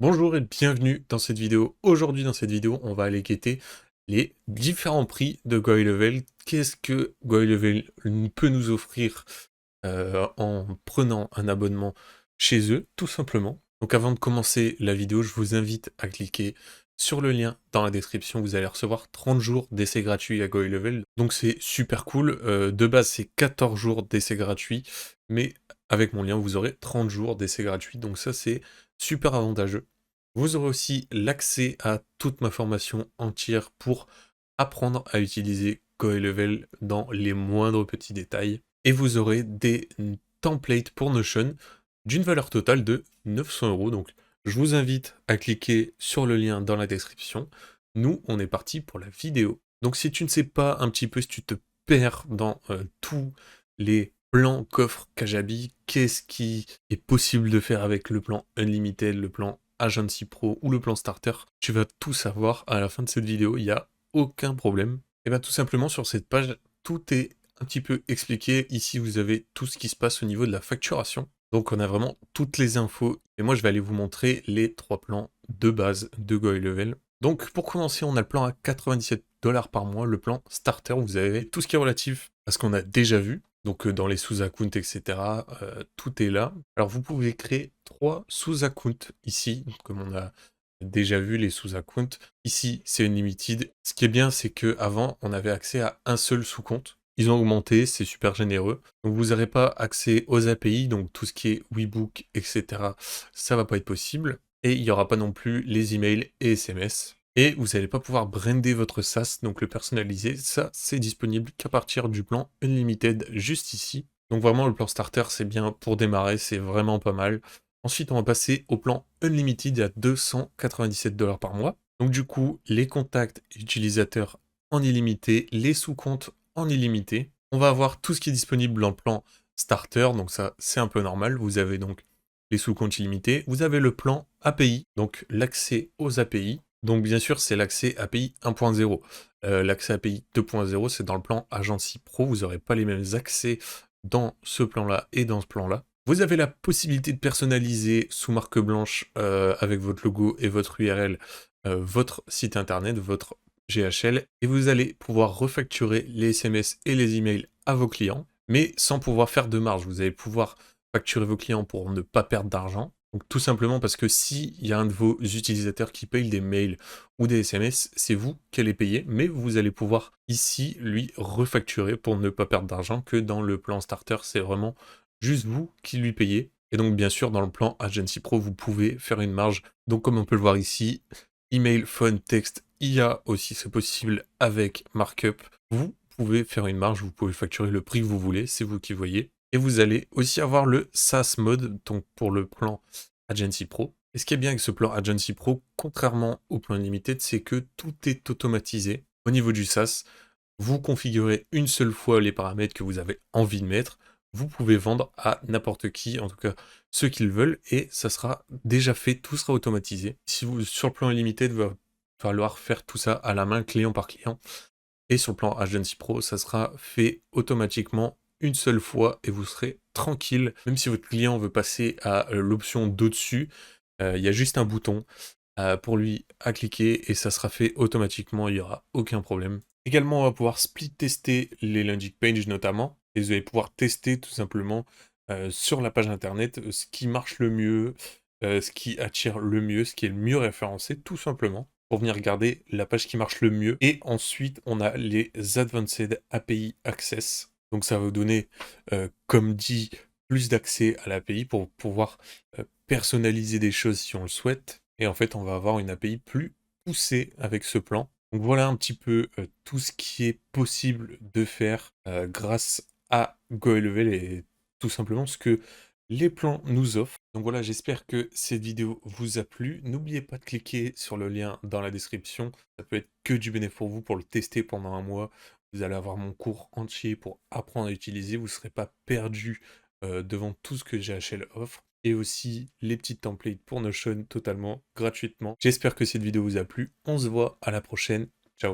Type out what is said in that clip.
Bonjour et bienvenue dans cette vidéo. Aujourd'hui dans cette vidéo, on va aller guetter les différents prix de GoiLevel. Qu'est-ce que GoiLevel peut nous offrir en prenant un abonnement chez eux, tout simplement. Donc avant de commencer la vidéo, je vous invite à cliquer sur le lien dans la description. Vous allez recevoir 30 jours d'essai gratuit à GoiLevel. Donc c'est super cool. De base, c'est 14 jours d'essai gratuit, mais avec mon lien, vous aurez 30 jours d'essai gratuit. Donc ça, c'est super avantageux. Vous aurez aussi l'accès à toute ma formation entière pour apprendre à utiliser GoiLevel dans les moindres petits détails. Et vous aurez des templates pour Notion d'une valeur totale de 900 €. Donc je vous invite à cliquer sur le lien dans la description. Nous, on est parti pour la vidéo. Donc si tu ne sais pas un petit peu, si tu te perds dans tous les plans qu'offre Kajabi, qu'est-ce qui est possible de faire avec le plan Unlimited, le plan Agency Pro ou le plan Starter, tu vas tout savoir à la fin de cette vidéo, il n'y a aucun problème. Et bien tout simplement sur cette page, tout est un petit peu expliqué. Ici, vous avez tout ce qui se passe au niveau de la facturation. Donc on a vraiment toutes les infos. Et moi, je vais aller vous montrer les 3 plans de base de GoiLevel. Donc pour commencer, on a le plan à 97 $ par mois, le plan Starter, où vous avez tout ce qui est relatif à ce qu'on a déjà vu. Donc dans les sous-accounts, etc., tout est là. Alors vous pouvez créer 3 sous-accounts ici, comme on a déjà vu les sous-accounts. Ici, c'est Unlimited. Ce qui est bien, c'est qu'avant, on avait accès à un seul sous-compte. Ils ont augmenté, c'est super généreux. Donc vous n'aurez pas accès aux API, donc tout ce qui est WeBook, etc., ça va pas être possible. Et il n'y aura pas non plus les emails et SMS. Et vous n'allez pas pouvoir brander votre SaaS, donc le personnaliser. Ça, c'est disponible qu'à partir du plan Unlimited, juste ici. Donc vraiment, le plan Starter, c'est bien pour démarrer, c'est vraiment pas mal. Ensuite, on va passer au plan Unlimited à 297 $ par mois. Donc du coup, les contacts utilisateurs en illimité, les sous-comptes en illimité. On va avoir tout ce qui est disponible dans le plan Starter, donc ça c'est un peu normal. Vous avez donc les sous-comptes illimités. Vous avez le plan API, donc l'accès aux API. Donc bien sûr, c'est l'accès API 1.0. L'accès API 2.0, c'est dans le plan Agency Pro. Vous n'aurez pas les mêmes accès dans ce plan-là et dans ce plan-là. Vous avez la possibilité de personnaliser sous marque blanche avec votre logo et votre URL, votre site internet, votre GHL, et vous allez pouvoir refacturer les SMS et les emails à vos clients, mais sans pouvoir faire de marge. Vous allez pouvoir facturer vos clients pour ne pas perdre d'argent. Donc tout simplement parce que s'il y a un de vos utilisateurs qui paye des mails ou des SMS, c'est vous qui allez payer, mais vous allez pouvoir ici lui refacturer pour ne pas perdre d'argent, que dans le plan starter, c'est vraiment juste vous qui lui payez. Et donc bien sûr dans le plan Agency Pro, vous pouvez faire une marge. Donc comme on peut le voir ici, email, phone, texte, IA aussi c'est possible avec markup. Vous pouvez faire une marge, vous pouvez facturer le prix que vous voulez, c'est vous qui voyez. Et vous allez aussi avoir le SaaS mode, donc pour le plan Agency Pro. Et ce qui est bien avec ce plan Agency Pro, contrairement au plan Unlimited, c'est que tout est automatisé. Au niveau du SaaS, vous configurez une seule fois les paramètres que vous avez envie de mettre. Vous pouvez vendre à n'importe qui, en tout cas ceux qui le veulent, et ça sera déjà fait, tout sera automatisé. Si vous, sur le plan Unlimited, il va falloir faire tout ça à la main, client par client. Et sur le plan Agency Pro, ça sera fait automatiquement une seule fois et vous serez tranquille. Même si votre client veut passer à l'option d'au-dessus, il y a juste un bouton pour lui à cliquer et ça sera fait automatiquement, il n'y aura aucun problème. Également, on va pouvoir split tester les landing pages notamment, et vous allez pouvoir tester tout simplement sur la page internet ce qui marche le mieux, ce qui attire le mieux, ce qui est le mieux référencé, tout simplement, pour venir regarder la page qui marche le mieux. Et ensuite, on a les Advanced API Access. Donc ça va vous donner, comme dit, plus d'accès à l'API pour pouvoir personnaliser des choses si on le souhaite. Et en fait, on va avoir une API plus poussée avec ce plan. Donc voilà un petit peu tout ce qui est possible de faire grâce à GoElevel et tout simplement ce que les plans nous offrent. Donc voilà, j'espère que cette vidéo vous a plu. N'oubliez pas de cliquer sur le lien dans la description. Ça peut être que du bénéfice pour vous pour le tester pendant un mois. Vous allez avoir mon cours entier pour apprendre à utiliser. Vous ne serez pas perdu devant tout ce que GHL offre. Et aussi les petites templates pour Notion totalement gratuitement. J'espère que cette vidéo vous a plu. On se voit à la prochaine.